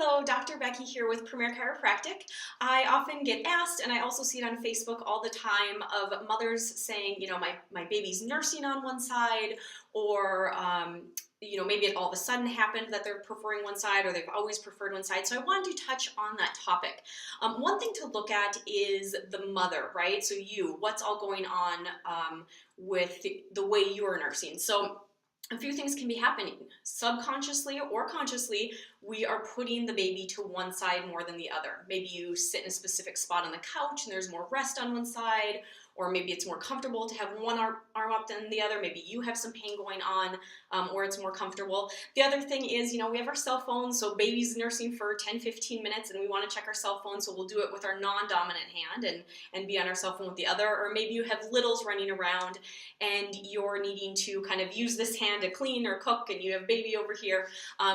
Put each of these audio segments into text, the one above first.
Hello, Dr. Becky here with Premier Chiropractic. I often get asked, and I also see it on Facebook all the time, of mothers saying, my baby's nursing on one side, or, maybe it all of a sudden happened that they're preferring one side, or they've always preferred one side. So I wanted to touch on that topic. One thing to look at is the mother, right? So what's all going on with the way you are nursing. So a few things can be happening. Subconsciously or consciously, we are putting the baby to one side more than the other. Maybe you sit in a specific spot on the couch and there's more rest on one side, or maybe it's more comfortable to have one arm up than the other. Maybe you have some pain going on where it's more comfortable. The other thing is, we have our cell phones, so baby's nursing for 10-15 minutes and we want to check our cell phone, so we'll do it with our non-dominant hand and be on our cell phone with the other. Or maybe you have littles running around and you're needing to kind of use this hand to clean or cook, and you have baby over here.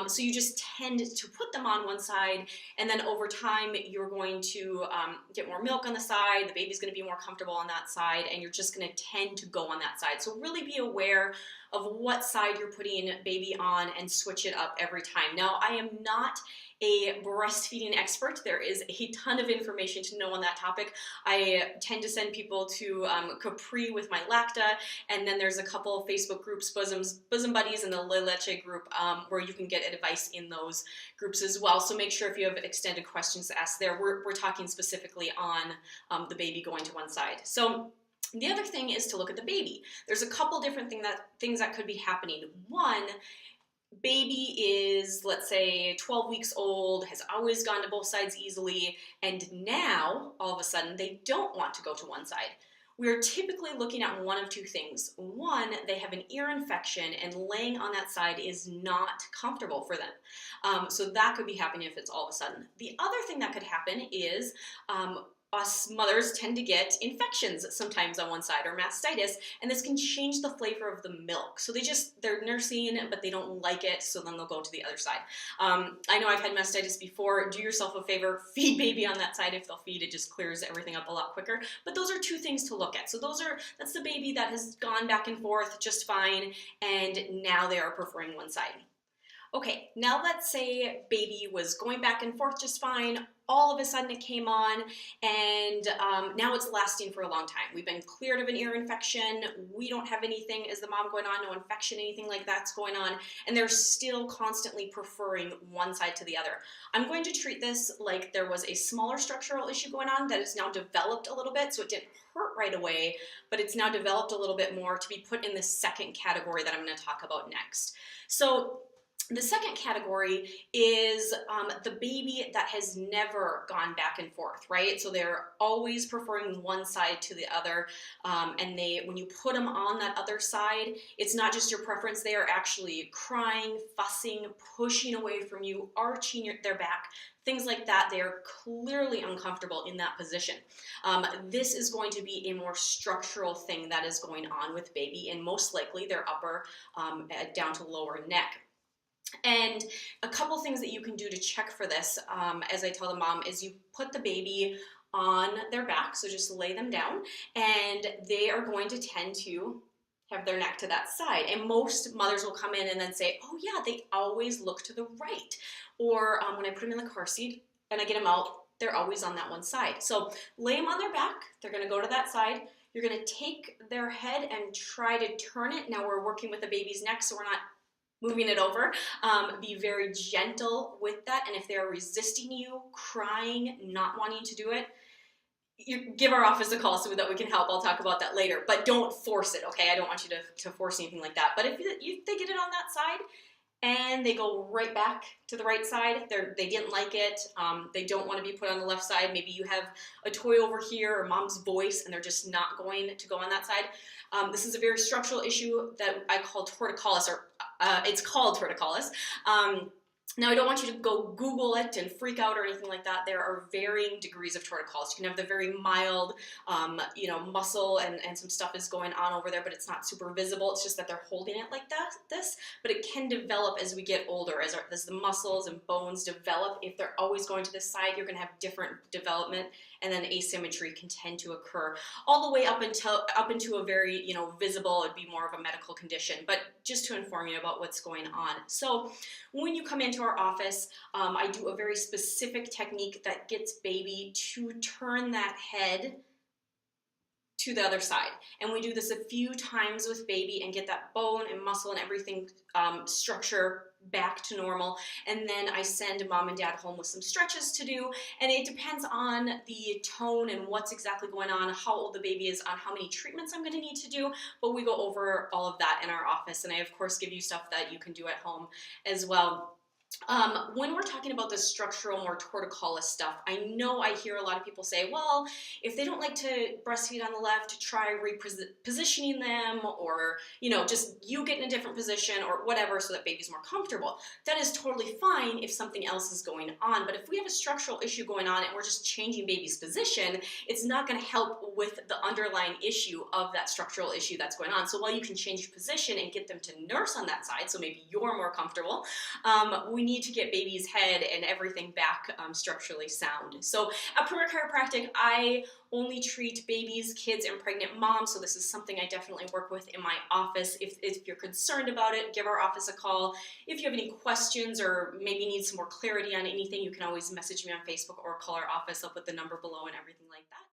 So you just tend to put them on one side, and then over time you're going to get more milk on the side, the baby's going to be more comfortable on that side, and you're just going to tend to go on that side. So really be aware of what side you're putting baby on and switch it up every time. Now, I am not a breastfeeding expert. There is a ton of information to know on that topic. I tend to send people to Capri with MyLacta, and then there's a couple of Facebook groups, Bosom Buddies and the Leche group, where you can get advice in those groups as well. So make sure if you have extended questions to ask there. We're talking specifically on the baby going to one side. So the other thing is to look at the baby. There's a couple different things that could be happening. One, baby is, let's say, 12 weeks old, has always gone to both sides easily, and now, all of a sudden, they don't want to go to one side. We're typically looking at one of two things. One, they have an ear infection and laying on that side is not comfortable for them. So that could be happening if it's all of a sudden. The other thing that could happen is us mothers tend to get infections sometimes on one side, or mastitis, and this can change the flavor of the milk. So they're nursing, but they don't like it, so then they'll go to the other side. I know I've had mastitis before. Do yourself a favor, feed baby on that side. If they'll feed, it just clears everything up a lot quicker. But those are two things to look at. So that's the baby that has gone back and forth just fine, and now they are preferring one side. Okay, now let's say baby was going back and forth just fine. All of a sudden it came on, and now it's lasting for a long time. We've been cleared of an ear infection. We don't have anything as the mom going on, no infection, anything like that's going on, and they're still constantly preferring one side to the other. I'm going to treat this like there was a smaller structural issue going on that is now developed a little bit, so it didn't hurt right away, but it's now developed a little bit more to be put in the second category that I'm going to talk about next. So the second category is the baby that has never gone back and forth, right? So they're always preferring one side to the other, and when you put them on that other side, it's not just your preference. They are actually crying, fussing, pushing away from you, arching their back, things like that. They are clearly uncomfortable in that position. This is going to be a more structural thing that is going on with baby, and most likely their upper down to lower neck. And a couple things that you can do to check for this, as I tell the mom, is you put the baby on their back, so just lay them down, and they are going to tend to have their neck to that side. And most mothers will come in and then say, oh yeah, they always look to the right. Or when I put them in the car seat and I get them out, they're always on that one side. So lay them on their back, they're gonna go to that side. You're gonna take their head and try to turn it. Now we're working with the baby's neck, so we're not moving it over. Be very gentle with that, and if they're resisting you, crying, not wanting to do it, you give our office a call so that we can help. I'll talk about that later, but don't force it, okay? I don't want you to force anything like that. But if they get it on that side and they go right back to the right side, they didn't like it, they don't want to be put on the left side, maybe you have a toy over here or mom's voice and they're just not going to go on that side. This is a very structural issue that I call torticollis, or it's called torticollis. Now, I don't want you to go Google it and freak out or anything like that. There are varying degrees of torticollis. You can have the very mild, muscle and some stuff is going on over there, but it's not super visible. It's just that they're holding it like this. But it can develop as we get older, as the muscles and bones develop. If they're always going to this side, you're going to have different development, and then asymmetry can tend to occur all the way up into a very, visible, it'd be more of a medical condition, but just to inform you about what's going on. So when you come into our office, I do a very specific technique that gets baby to turn that head to the other side. And we do this a few times with baby and get that bone and muscle and everything structure back to normal. And then I send mom and dad home with some stretches to do. And it depends on the tone and what's exactly going on, how old the baby is, on how many treatments I'm going to need to do. But we go over all of that in our office. And I, of course, give you stuff that you can do at home as well. When we're talking about the structural, more torticollis stuff, I know I hear a lot of people say, well, if they don't like to breastfeed on the left, try repositioning them, or, just you get in a different position or whatever so that baby's more comfortable. That is totally fine if something else is going on. But if we have a structural issue going on and we're just changing baby's position, it's not going to help with the underlying issue of that structural issue that's going on. So while you can change your position and get them to nurse on that side, so maybe you're more comfortable, we need to get baby's head and everything back structurally sound. So at Premier Chiropractic, I only treat babies, kids, and pregnant moms, so this is something I definitely work with in my office. If you're concerned about it, give our office a call. If you have any questions or maybe need some more clarity on anything, you can always message me on Facebook or call our office up with the number below and everything like that.